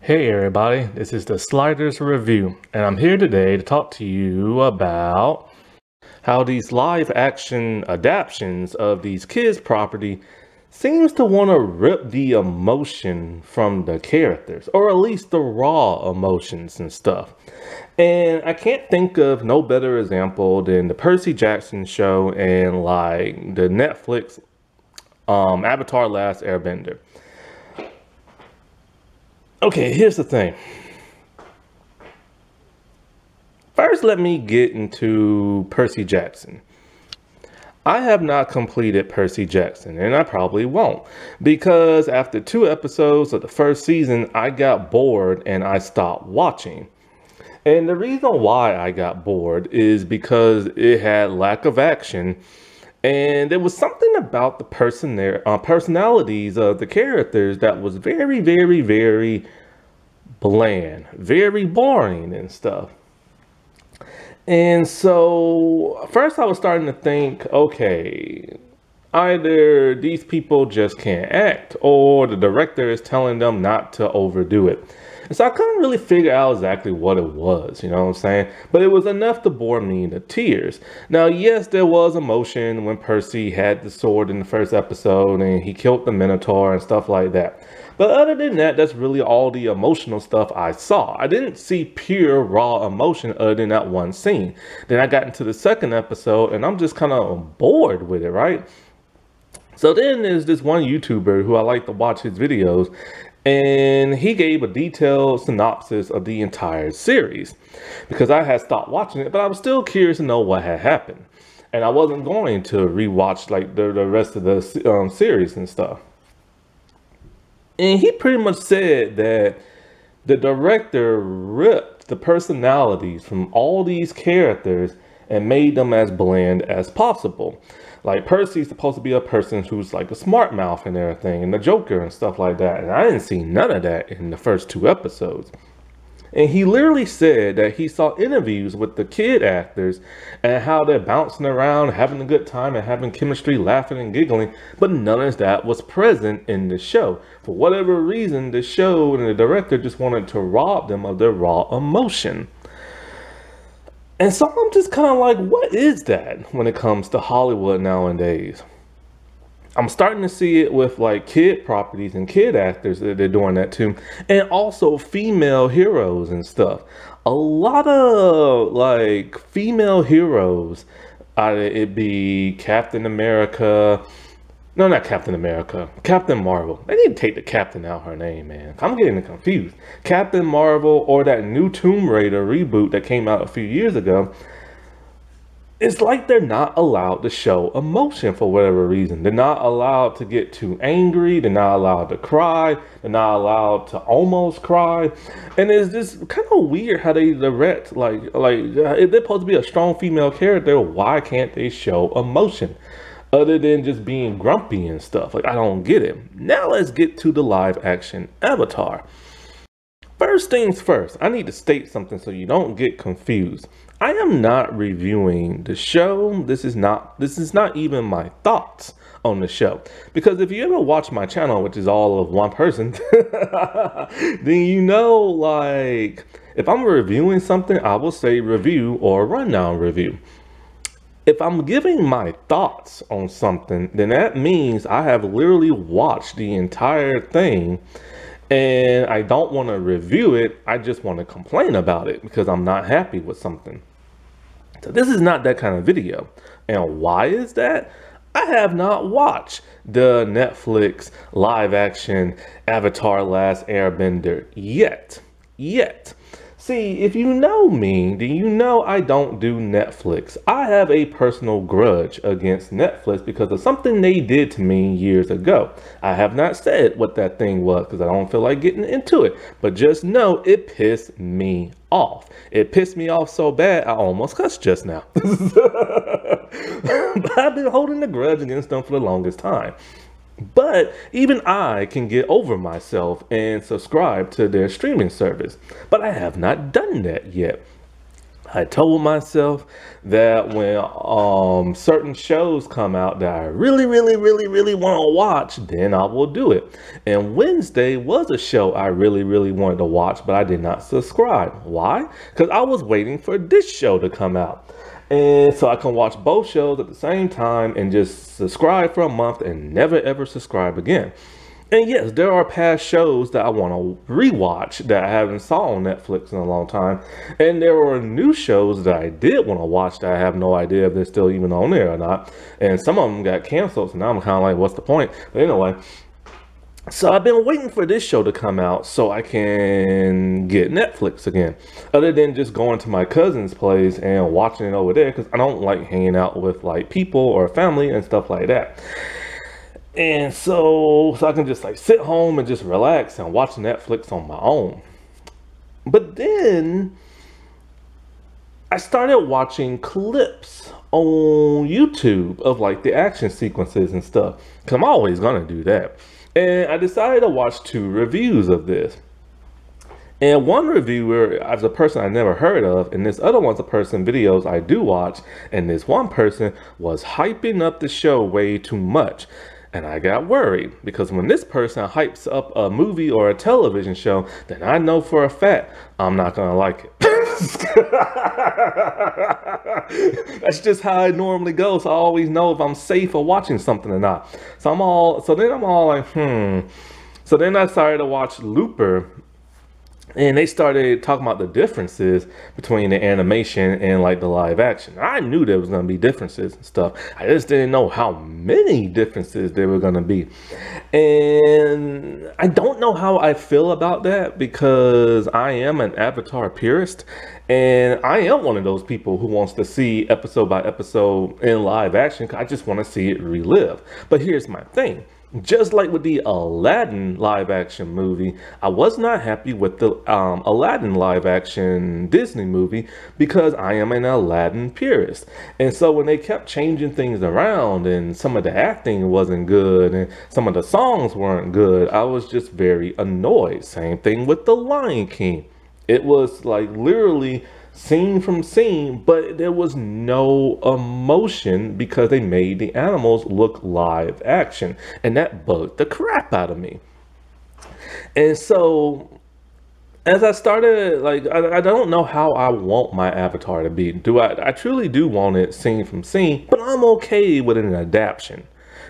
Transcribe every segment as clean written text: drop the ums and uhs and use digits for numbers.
Hey everybody, this is the Sliders Review, and I'm here today to talk to you about how these live action adaptations of these kids property seems to want to rip the emotion from the characters, or at least the raw emotions and stuff. And I can't think of no better example than the Percy Jackson show and like the Netflix Avatar: Last Airbender. Okay, here's the thing. First, let me get into Percy Jackson. I have not completed Percy Jackson, and I probably won't, because after 2 episodes of the first season, I got bored and I stopped watching. And the reason why I got bored is because it had lack of action, and there was something about the personalities of the characters that was very, very, very bland, very boring and stuff. And so first I was starting to think, okay, either these people just can't act or the director is telling them not to overdo it. And so I couldn't really figure out exactly what it was, you know what I'm saying? But it was enough to bore me to tears. Now, yes, there was emotion when Percy had the sword in the first episode and he killed the Minotaur and stuff like that. But other than that, that's really all the emotional stuff I saw. I didn't see pure raw emotion other than that one scene. Then I got into the second episode and I'm just kind of bored with it, right? So then there's this one YouTuber who I like to watch his videos, and he gave a detailed synopsis of the entire series because I had stopped watching it, but I was still curious to know what had happened. And I wasn't going to rewatch like the rest of the series and stuff. And he pretty much said that the director ripped the personalities from all these characters and made them as bland as possible. Like Percy's supposed to be a person who's like a smart mouth and everything, and the Joker and stuff like that. And I didn't see none of that in the first 2 episodes. And he literally said that he saw interviews with the kid actors and how they're bouncing around, having a good time and having chemistry, laughing and giggling, but none of that was present in the show. For whatever reason, the show and the director just wanted to rob them of their raw emotion. And so I'm just kind of like, what is that when it comes to Hollywood nowadays? I'm starting to see it with like kid properties and kid actors that they're doing that too. And also female heroes and stuff. A lot of like female heroes, either it be Captain America. No, not Captain America. Captain Marvel. They need to take the Captain out her name, man. I'm getting confused. Captain Marvel or that new Tomb Raider reboot that came out a few years ago. It's like they're not allowed to show emotion for whatever reason. They're not allowed to get too angry. They're not allowed to cry. They're not allowed to almost cry. And it's just kind of weird how they direct, like if they're supposed to be a strong female character, why can't they show emotion? Other than just being grumpy and stuff. Like, I don't get it. Now let's get to the live action Avatar. First things first, I need to state something so you don't get confused. I am not reviewing the show. This is not even my thoughts on the show. Because if you ever watch my channel, which is all of one person, then you know, like, if I'm reviewing something, I will say review or rundown review. If I'm giving my thoughts on something, then that means I have literally watched the entire thing and I don't want to review it. I just want to complain about it because I'm not happy with something. So this is not that kind of video. And why is that? I have not watched the Netflix live action Avatar: Last Airbender yet. See, if you know me, then you know I don't do Netflix. I have a personal grudge against Netflix because of something they did to me years ago. I have not said what that thing was because I don't feel like getting into it. But just know it pissed me off. It pissed me off so bad I almost cussed just now. But I've been holding a grudge against them for the longest time. But even I can get over myself and subscribe to their streaming service. But I have not done that yet. I told myself that when certain shows come out that I really want to watch, then I will do it. And Wednesday was a show I really wanted to watch, but I did not subscribe. Why? Because I was waiting for this show to come out. And so I can watch both shows at the same time and just subscribe for a month and never ever subscribe again. And yes, there are past shows that I want to rewatch that I haven't saw on Netflix in a long time. And there are new shows that I did want to watch that I have no idea if they're still even on there or not. And some of them got canceled, so now I'm kind of like, what's the point? But anyway, so I've been waiting for this show to come out so I can get Netflix again. Other than just going to my cousin's place and watching it over there, because I don't like hanging out with like people or family and stuff like that. And so I can just like sit home and just relax and watch Netflix on my own. But then I started watching clips on YouTube of like the action sequences and stuff, because I'm always gonna do that. And I decided to watch 2 reviews of this. And one reviewer is a person I never heard of, and this other one's a person videos I do watch, and this one person was hyping up the show way too much. And I got worried, because when this person hypes up a movie or a television show, then I know for a fact I'm not gonna like it. That's just how it normally goes. I always know if I'm safe for watching something or not. So then I'm all like, So then I started to watch Looper. And they started talking about the differences between the animation and like the live action. I knew there was going to be differences and stuff. I just didn't know how many differences there were going to be. And I don't know how I feel about that, because I am an Avatar purist. And I am one of those people who wants to see episode by episode in live action. I just want to see it relive. But here's my thing. Just like with the Aladdin live action movie, I was not happy with the Aladdin live action Disney movie, because I am an Aladdin purist. And so when they kept changing things around and some of the acting wasn't good and some of the songs weren't good, I was just very annoyed. Same thing with the Lion King. It was like literally scene from scene, but there was no emotion because they made the animals look live action, and that bugged the crap out of me. And so as I started, like, I don't know how I want my Avatar to be. I truly do want it scene from scene, but I'm okay with an adaptation.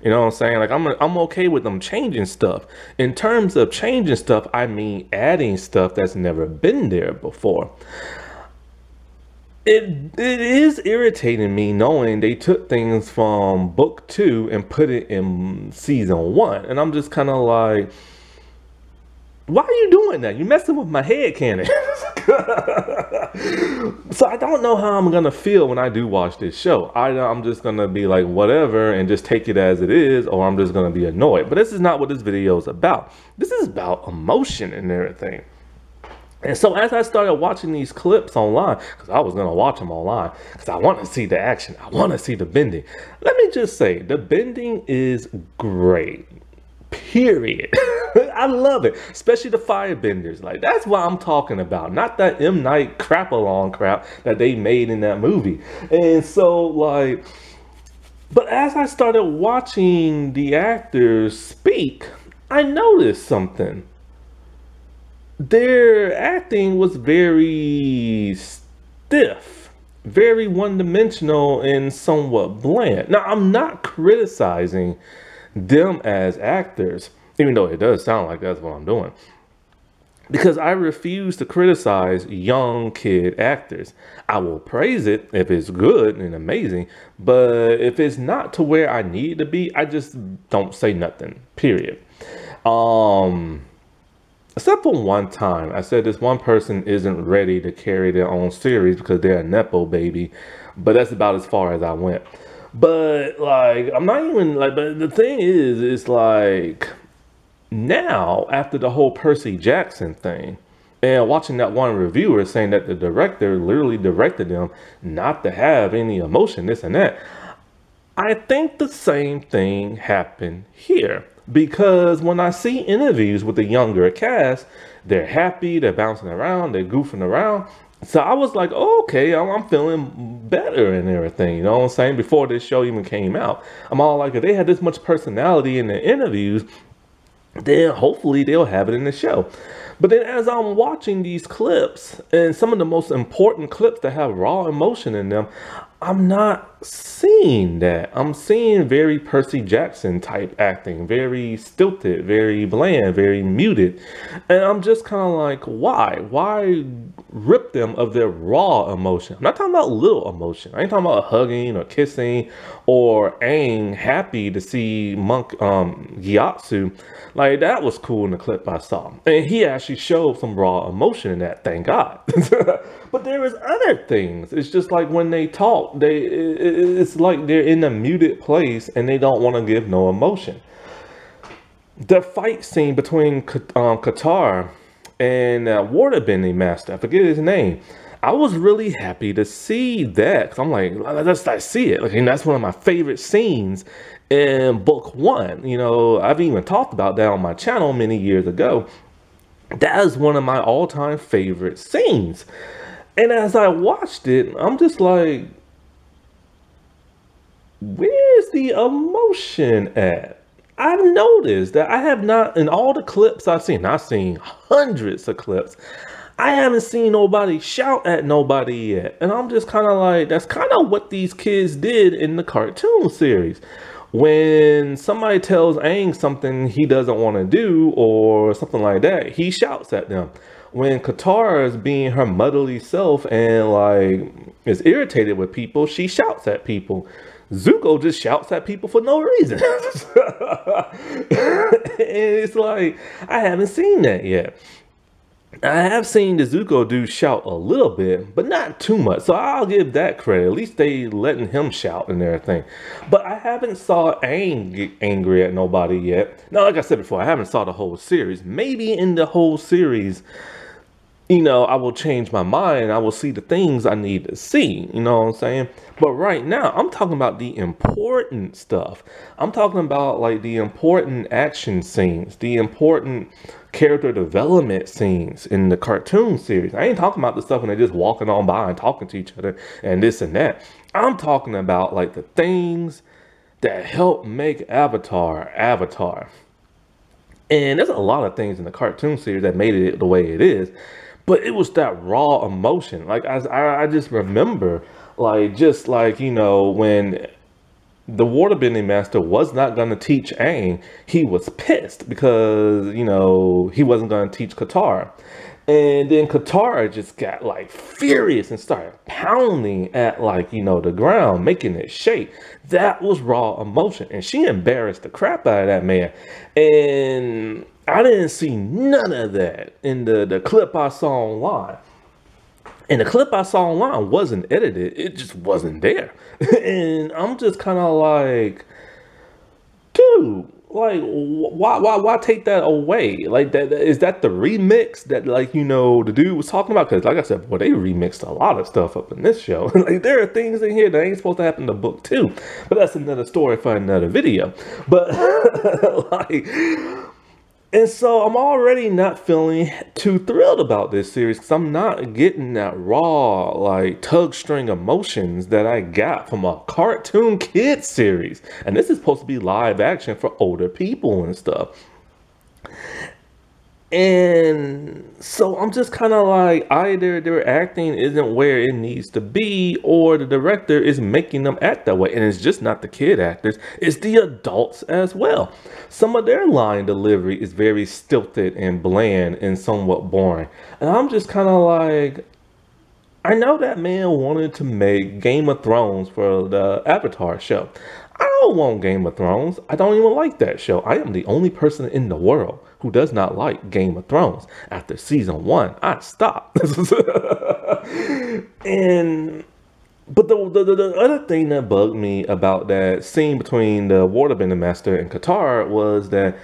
You know what I'm saying? Like, I'm okay with them changing stuff. In terms of changing stuff, I mean adding stuff that's never been there before. It is irritating me knowing they took things from book 2 and put it in season 1. And I'm just kind of like, why are you doing that? You're messing with my head canon. So I don't know how I'm going to feel when I do watch this show. I'm just going to be like, whatever, and just take it as it is, or I'm just going to be annoyed. But this is not what this video is about. This is about emotion and everything. And so as I started watching these clips online, because I was going to watch them online, because I want to see the action, I want to see the bending. Let me just say, the bending is great, period. I love it, especially the firebenders. Like, that's what I'm talking about, not that M. Night crap-along crap that they made in that movie. And so, like, but as I started watching the actors speak, I noticed something. Their acting was very stiff, very one-dimensional, and somewhat bland. Now, I'm not criticizing them as actors, even though it does sound like that's what I'm doing, because I refuse to criticize young kid actors. I will praise it if it's good and amazing, but if it's not to where I need it to be, I just don't say nothing, period. Except for one time, I said this one person isn't ready to carry their own series because they're a Nepo baby, but that's about as far as I went. But like, I'm not even like, but the thing is, it's like, now after the whole Percy Jackson thing, and watching that one reviewer saying that the director literally directed them not to have any emotion, this and that, I think the same thing happened here. Because when I see interviews with the younger cast, they're happy, they're bouncing around, they're goofing around. So I was like, oh, okay, I'm feeling better and everything. You know what I'm saying? Before this show even came out, I'm all like, if they had this much personality in the interviews, then hopefully they'll have it in the show. But then as I'm watching these clips, and some of the most important clips that have raw emotion in them, I'm not seeing that. I'm seeing very Percy Jackson type acting, very stilted, very bland, very muted. And I'm just kind of like, why? Why rip them of their raw emotion? I'm not talking about little emotion. I ain't talking about hugging or kissing or Aang happy to see Monk Gyatso. Like, that was cool in the clip I saw. And he actually showed some raw emotion in that, thank God. But there is other things. It's just like when they talk, it's like they're in a muted place and they don't want to give no emotion. The fight scene between Katara and Waterbending Master, I forget his name. I was really happy to see that, because I'm like, let's see it. Like, and that's one of my favorite scenes in book one. You know, I've even talked about that on my channel many years ago. That is one of my all-time favorite scenes. And as I watched it, I'm just like, where's the emotion at? I've noticed that I have not, in all the clips I've seen hundreds of clips, I haven't seen nobody shout at nobody yet. And I'm just kind of like, that's kind of what these kids did in the cartoon series. When somebody tells Aang something he doesn't want to do or something like that, he shouts at them. When Katara is being her motherly self and like is irritated with people, she shouts at people. Zuko just shouts at people for no reason. And it's like, I haven't seen that yet. I have seen the Zuko dude shout a little bit, but not too much. So I'll give that credit. At least they letting him shout and everything. But I haven't saw Aang get angry at nobody yet. Now, like I said before, I haven't saw the whole series. Maybe in the whole series, you know, I will change my mind. I will see the things I need to see. You know what I'm saying? But right now, I'm talking about the important stuff. I'm talking about like the important action scenes, the important character development scenes in the cartoon series. I ain't talking about the stuff when they're just walking on by and talking to each other and this and that. I'm talking about like the things that help make Avatar Avatar. And there's a lot of things in the cartoon series that made it the way it is. But it was that raw emotion. Like, I just remember, like, just like, you know, when the Waterbending Master was not going to teach Aang, he was pissed because, you know, he wasn't going to teach Katara. And then Katara just got, like, furious and started pounding at, like, you know, the ground, making it shake. That was raw emotion. And she embarrassed the crap out of that man. And I didn't see none of that in the clip I saw online. And the clip I saw online wasn't edited. It just wasn't there. And I'm just kind of like, dude, like, why take that away? Like, that is that the remix that, like, you know, the dude was talking about? Because, like I said, boy, they remixed a lot of stuff up in this show. Like, there are things in here that ain't supposed to happen in the book too. But that's another story for another video. But like, and so I'm already not feeling too thrilled about this series because I'm not getting that raw, like, tug string emotions that I got from a cartoon kid series. And this is supposed to be live action for older people and stuff. And so I'm just kind of like, either their acting isn't where it needs to be, or the director is making them act that way. And it's just not the kid actors, it's the adults as well. Some of their line delivery is very stilted and bland and somewhat boring. And I'm just kind of like, I know that man wanted to make Game of Thrones for the Avatar show. I don't want Game of Thrones. I don't even like that show. I am the only person in the world who does not like Game of Thrones. After season 1, I stopped. But the other thing that bugged me about that scene between the Waterbending Master and Katara was that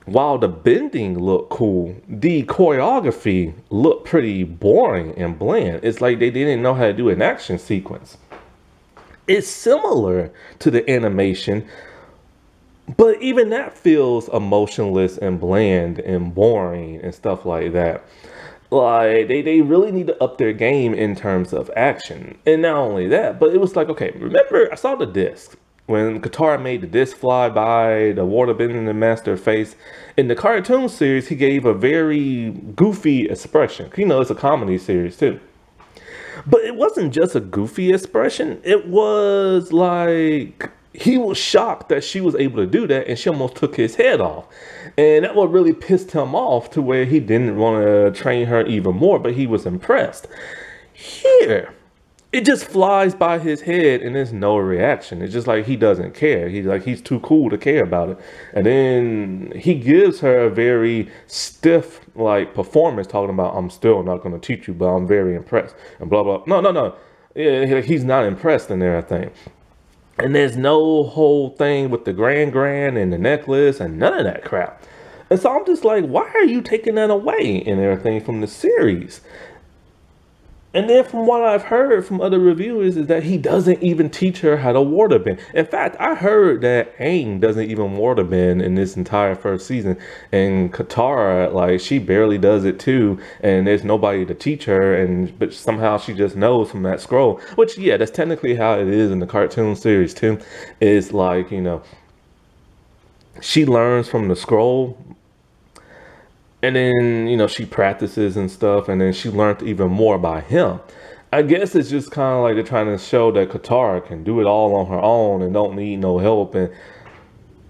while the bending looked cool, the choreography looked pretty boring and bland. It's like they didn't know how to do an action sequence. It's similar to the animation, but even that feels emotionless and bland and boring and stuff like that. Like they really need to up their game in terms of action. And not only that, but it was like, okay, remember I saw the disc. When Katara made the disc fly by the water bending the master face, in the cartoon series, he gave a very goofy expression. You know, it's a comedy series too. But it wasn't just a goofy expression. It was like he was shocked that she was able to do that, and she almost took his head off. And that what really pissed him off to where he didn't want to train her even more, but he was impressed. Here, it just flies by his head and there's no reaction. It's just like he doesn't care. He's too cool to care about it. And then he gives her a very stiff like performance talking about, I'm still not going to teach you, but I'm very impressed and blah, blah. No. Yeah, he's not impressed and everything. And there's no whole thing with the grand and the necklace and none of that crap. And so I'm just like, why are you taking that away and everything from the series? And then from what I've heard from other reviewers is that he doesn't even teach her how to waterbend. In fact, I heard that Aang doesn't even waterbend in this entire first season. And Katara, like, she barely does it too. And there's nobody to teach her. But somehow she just knows from that scroll. Which, yeah, that's technically how it is in the cartoon series too. It's like, you know, she learns from the scroll. And then, you know, she practices and stuff, and then she learned even more by him. I guess it's just kind of like they're trying to show that Katara can do it all on her own and don't need no help. And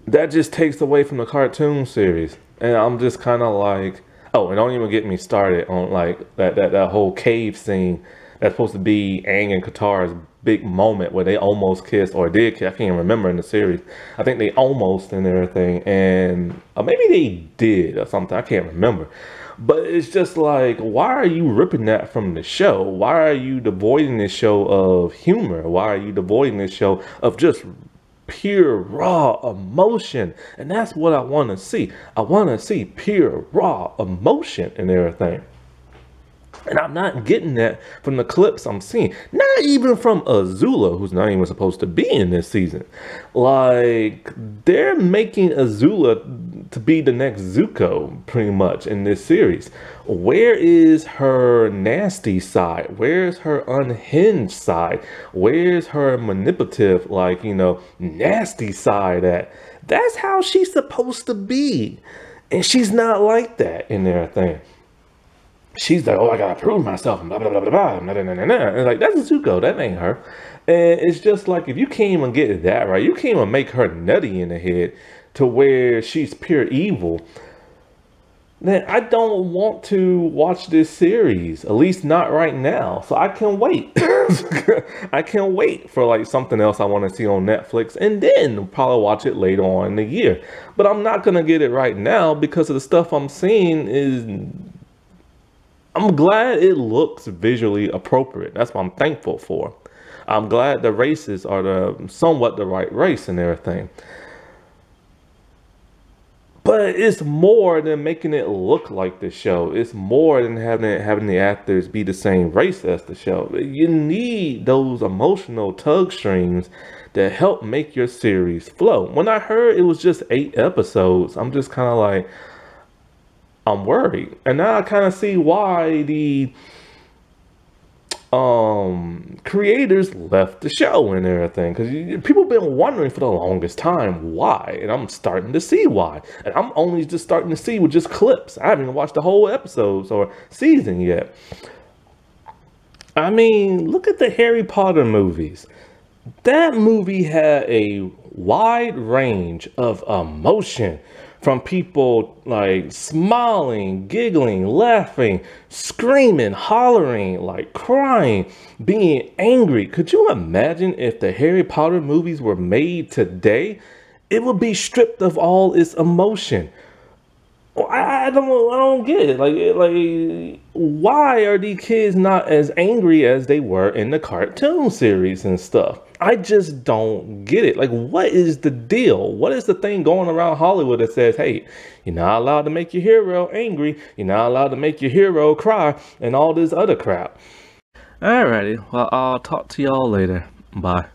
that just takes away from the cartoon series. And I'm just kind of like, oh, and don't even get me started on like that whole cave scene that's supposed to be Aang and Katara's big moment where they almost kissed or did kiss. I can't even remember in the series. I think they almost and everything, and maybe they did or something. I can't remember. But it's just like, why are you ripping that from the show? Why are you devoiding this show of humor? Why are you devoiding this show of just pure raw emotion? And that's what I want to see. I want to see pure raw emotion and everything. And I'm not getting that from the clips I'm seeing. Not even from Azula, who's not even supposed to be in this season. Like, they're making Azula to be the next Zuko, pretty much, in this series. Where is her nasty side? Where's her unhinged side? Where's her manipulative, like, you know, nasty side at? That's how she's supposed to be. And she's not like that in everything. She's like, oh, I gotta prove myself, and blah, blah, blah, blah, blah, blah, blah, blah, blah. And like, that's Zuko, that ain't her. And it's just like, if you can't even get that right, you can't even make her nutty in the head to where she's pure evil, then I don't want to watch this series, at least not right now. So I can wait. I can wait for like something else I want to see on Netflix and then probably watch it later on in the year. But I'm not going to get it right now because of the stuff I'm seeing is... I'm glad it looks visually appropriate. That's what I'm thankful for. I'm glad the races are somewhat the right race and everything. But it's more than making it look like the show. It's more than having the actors be the same race as the show. You need those emotional tug strings that help make your series flow. When I heard it was just 8 episodes, I'm just kind of like, I'm worried. And now I kind of see why the creators left the show and everything, because people have been wondering for the longest time why, and I'm starting to see why. And I'm only just starting to see with just clips. I haven't even watched the whole episodes or season yet. I mean, look at the Harry Potter movies. That movie had a wide range of emotion, from people like smiling, giggling, laughing, screaming, hollering, like crying, being angry. Could you imagine if the Harry Potter movies were made today? It would be stripped of all its emotion. I don't get it. Like, why are these kids not as angry as they were in the cartoon series and stuff? I just don't get it. Like, what is the deal? What is the thing going around Hollywood that says, hey, you're not allowed to make your hero angry, you're not allowed to make your hero cry, and all this other crap? Alrighty, well, I'll talk to y'all later. Bye.